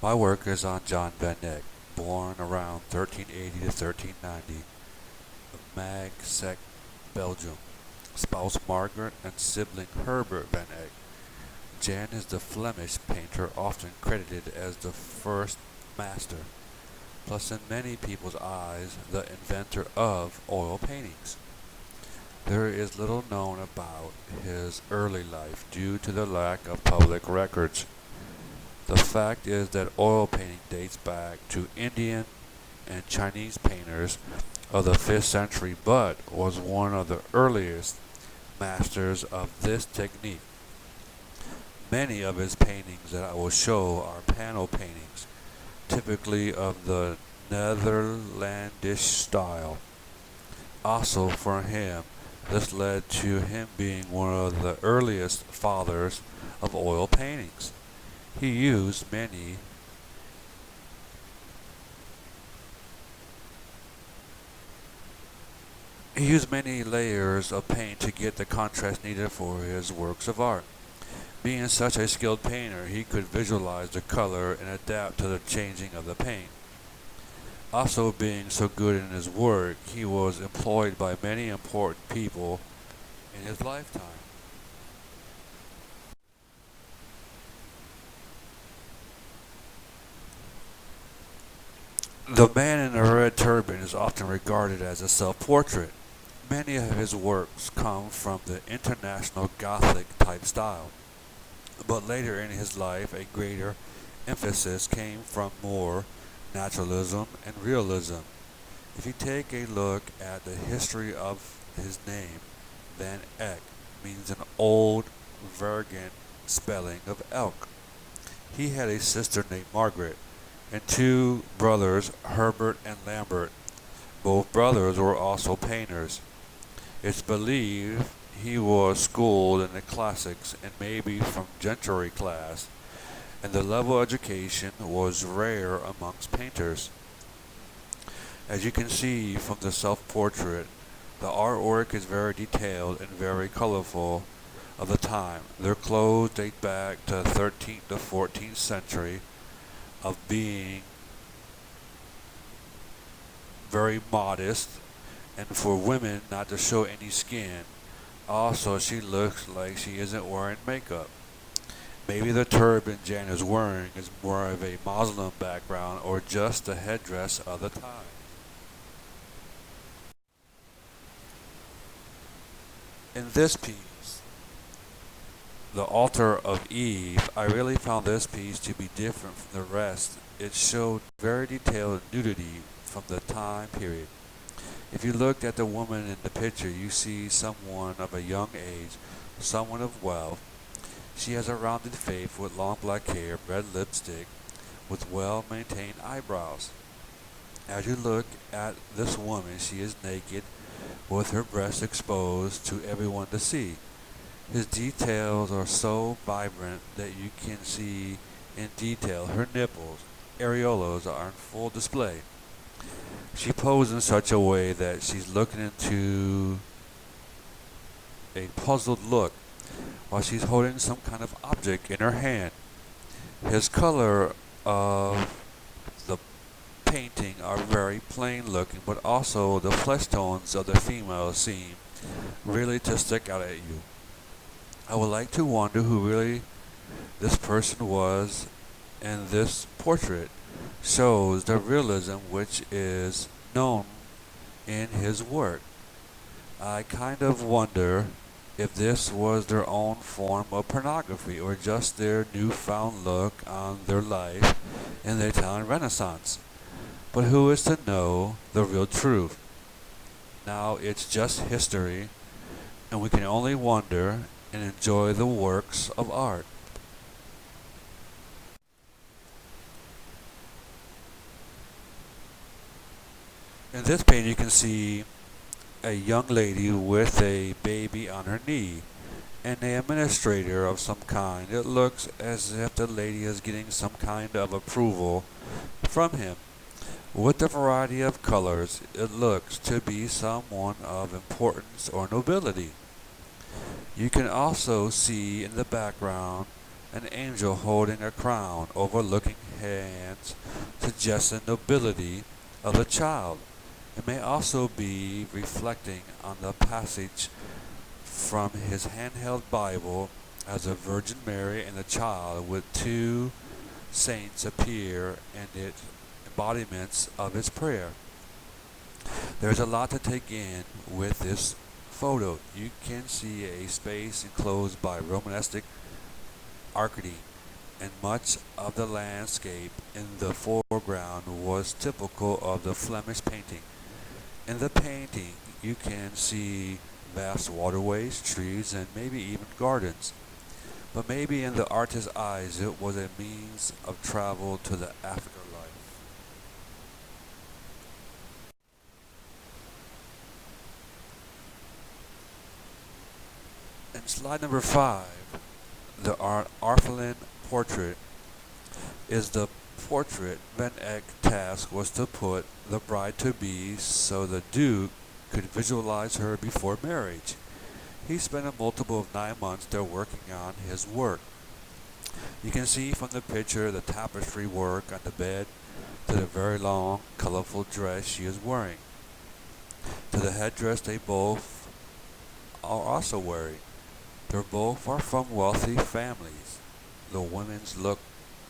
My work is on John Van Eyck, born around 1380 to 1390, of Mag, Belgium, spouse Margaret and sibling Herbert Van Eyck. Jan is the Flemish painter often credited as the first master, plus in many people's eyes the inventor of oil paintings. There is little known about his early life due to the lack of public records. The fact is that oil painting dates back to Indian and Chinese painters of the 5th century, but was one of the earliest masters of this technique. Many of his paintings that I will show are panel paintings, typically of the Netherlandish style. Also for him, this led to him being one of the earliest fathers of oil paintings. He used many layers of paint to get the contrast needed for his works of art. Being such a skilled painter, he could visualize the color and adapt to the changing of the paint. Also being so good in his work, he was employed by many important people in his lifetime. The man in the red turban is often regarded as a self-portrait. Many of his works come from the international Gothic type style, but later in his life a greater emphasis came from more naturalism and realism. If you take a look at the history of his name, Van Eyck means an old Virgin spelling of elk. He had a sister named Margaret and two brothers, Herbert and Lambert. Both brothers were also painters. It's believed he was schooled in the classics and maybe from gentry class, and the level of education was rare amongst painters. As you can see from the self-portrait, the artwork is very detailed and very colorful of the time. Their clothes date back to the 13th to 14th century, of being very modest and for women not to show any skin. Also, she looks like she isn't wearing makeup. Maybe the turban Jan is wearing is more of a Muslim background or just the headdress of the time. In this piece, The Altar of Eve, I really found this piece to be different from the rest. It showed very detailed nudity from the time period. If you looked at the woman in the picture, you see someone of a young age, someone of wealth. She has a rounded face with long black hair, red lipstick, with well-maintained eyebrows. As you look at this woman, she is naked, with her breasts exposed to everyone to see. His details are so vibrant that you can see in detail her nipples, areolas are in full display. She posed in such a way that she's looking into a puzzled look while she's holding some kind of object in her hand. His color of the painting are very plain looking, but also the flesh tones of the female seem really to stick out at you. I would like to wonder who really this person was, and this portrait shows the realism which is known in his work. I kind of wonder if this was their own form of pornography or just their newfound look on their life in the Italian Renaissance. But who is to know the real truth? Now it's just history, and we can only wonder and enjoy the works of art. In this painting you can see a young lady with a baby on her knee and an administrator of some kind. It looks as if the lady is getting some kind of approval from him. With the variety of colors, it looks to be someone of importance or nobility. You can also see in the background An angel holding a crown overlooking hands suggests the nobility of the child. It may also be reflecting on the passage from his handheld Bible as the Virgin Mary and the child with two saints appear in it embodiments of his prayer. There's a lot to take in with this photo. You can see a space enclosed by Romanesque arcading, and much of the landscape in the foreground was typical of the Flemish painting. In the painting, you can see vast waterways, trees, and maybe even gardens. But maybe in the artist's eyes, it was a means of travel to the afterlife. In slide number 5, the Orphelin portrait is the portrait Van Eyck's task was to put the bride-to-be so the Duke could visualize her before marriage. He spent a multiple of 9 months there working on his work. You can see from the picture the tapestry work on the bed to the very long, colorful dress she is wearing, to the headdress they both are also wearing. They both are from wealthy families. The women's look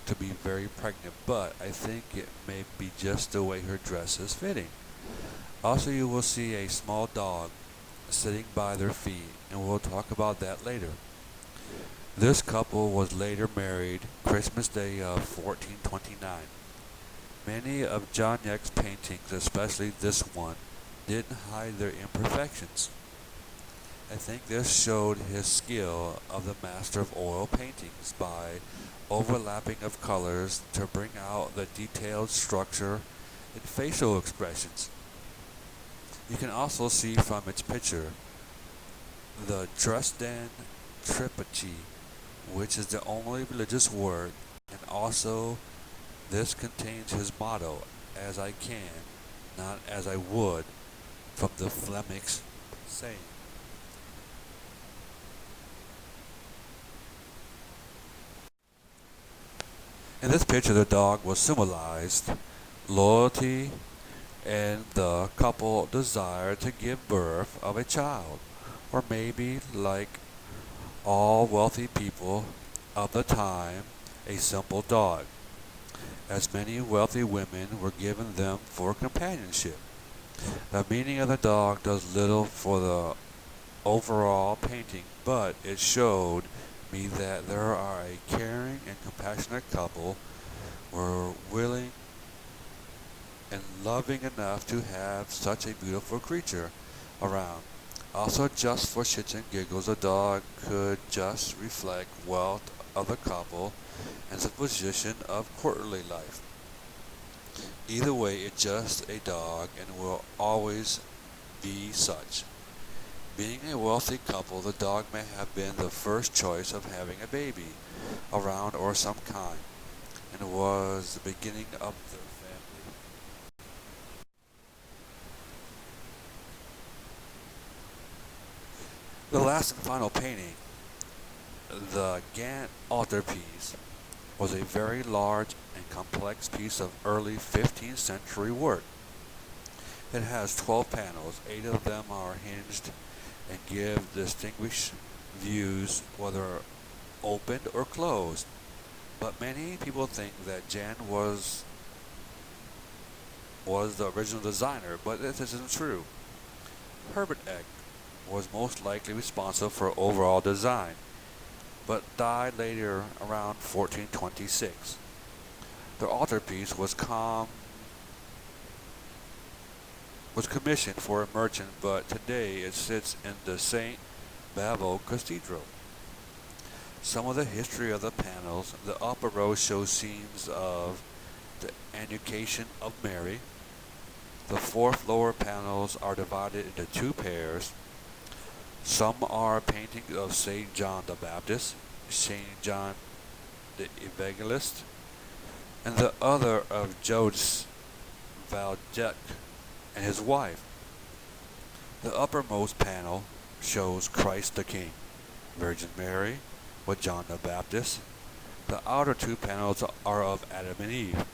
to be very pregnant, but I think it may be just the way her dress is fitting. Also, you will see a small dog sitting by their feet, and we'll talk about that later. This couple was later married Christmas Day of 1429. Many of John Eck's paintings, especially this one, didn't hide their imperfections. I think this showed his skill of the master of oil paintings by overlapping of colors to bring out the detailed structure and facial expressions. You can also see from its picture the Dresden Triptych, which is the only religious work, and also this contains his motto, "As I can, not as I would," from the Flemish saying. In this picture, the dog was symbolized loyalty and the couple desire to give birth of a child, or maybe like all wealthy people of the time, a simple dog, as many wealthy women were given them for companionship. The meaning of the dog does little for the overall painting, but it showed me that there are a caring and compassionate couple were willing and loving enough to have such a beautiful creature around. Also, just for shits and giggles, the dog could just reflect wealth of the couple and the position of courtly life. Either way, it's just a dog and will always be such. Being a wealthy couple, the dog may have been the first choice of having a baby around or some kind, and was the beginning of their family. The last and final painting, the Ghent altarpiece, was a very large and complex piece of early 15th century work. It has 12 panels, 8 of them are hinged and give distinguished views whether opened or closed. But many people think that Jan was the original designer, but this isn't true. Herbert Eck was most likely responsible for overall design, but died later around 1426. The altarpiece was commissioned for a merchant, but today it sits in the St. Bavo Cathedral. Some of the history of the panels, the upper row shows scenes of the Annunciation of Mary. The 4th lower panels are divided into 2 pairs. Some are paintings of St. John the Baptist, St. John the Evangelist, and the other of Joseph Valjean and his wife. The uppermost panel shows Christ the King, Virgin Mary with John the Baptist, The outer two panels are of Adam and Eve.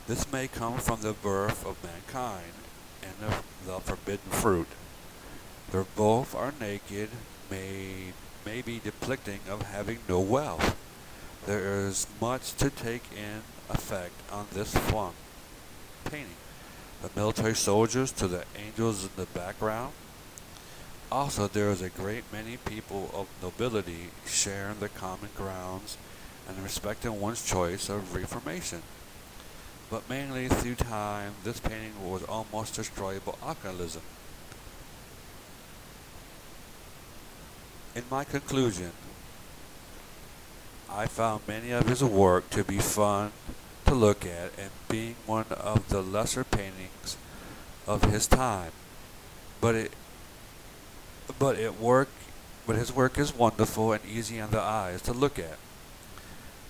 This may come from the birth of mankind and the forbidden fruit. They both are naked, may be depicting of having no wealth. There is much to take in effect on this one painting. The military soldiers to the angels in the background. Also, there is a great many people of nobility sharing the common grounds and respecting one's choice of reformation. But mainly through time, this painting was almost destroyed by alcoholism. In my conclusion, I found many of his work to be fun to look at and being one of the lesser paintings of his time. But it but it work but his work is wonderful and easy on the eyes to look at.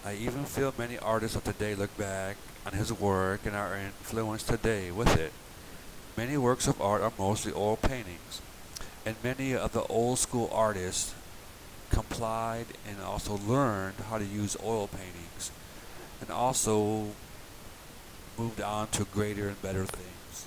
I even feel many artists of today look back on his work and are influenced today with it. Many works of art are mostly oil paintings, and many of the old school artists complied and also learned how to use oil paintings and also moved on to greater and better things.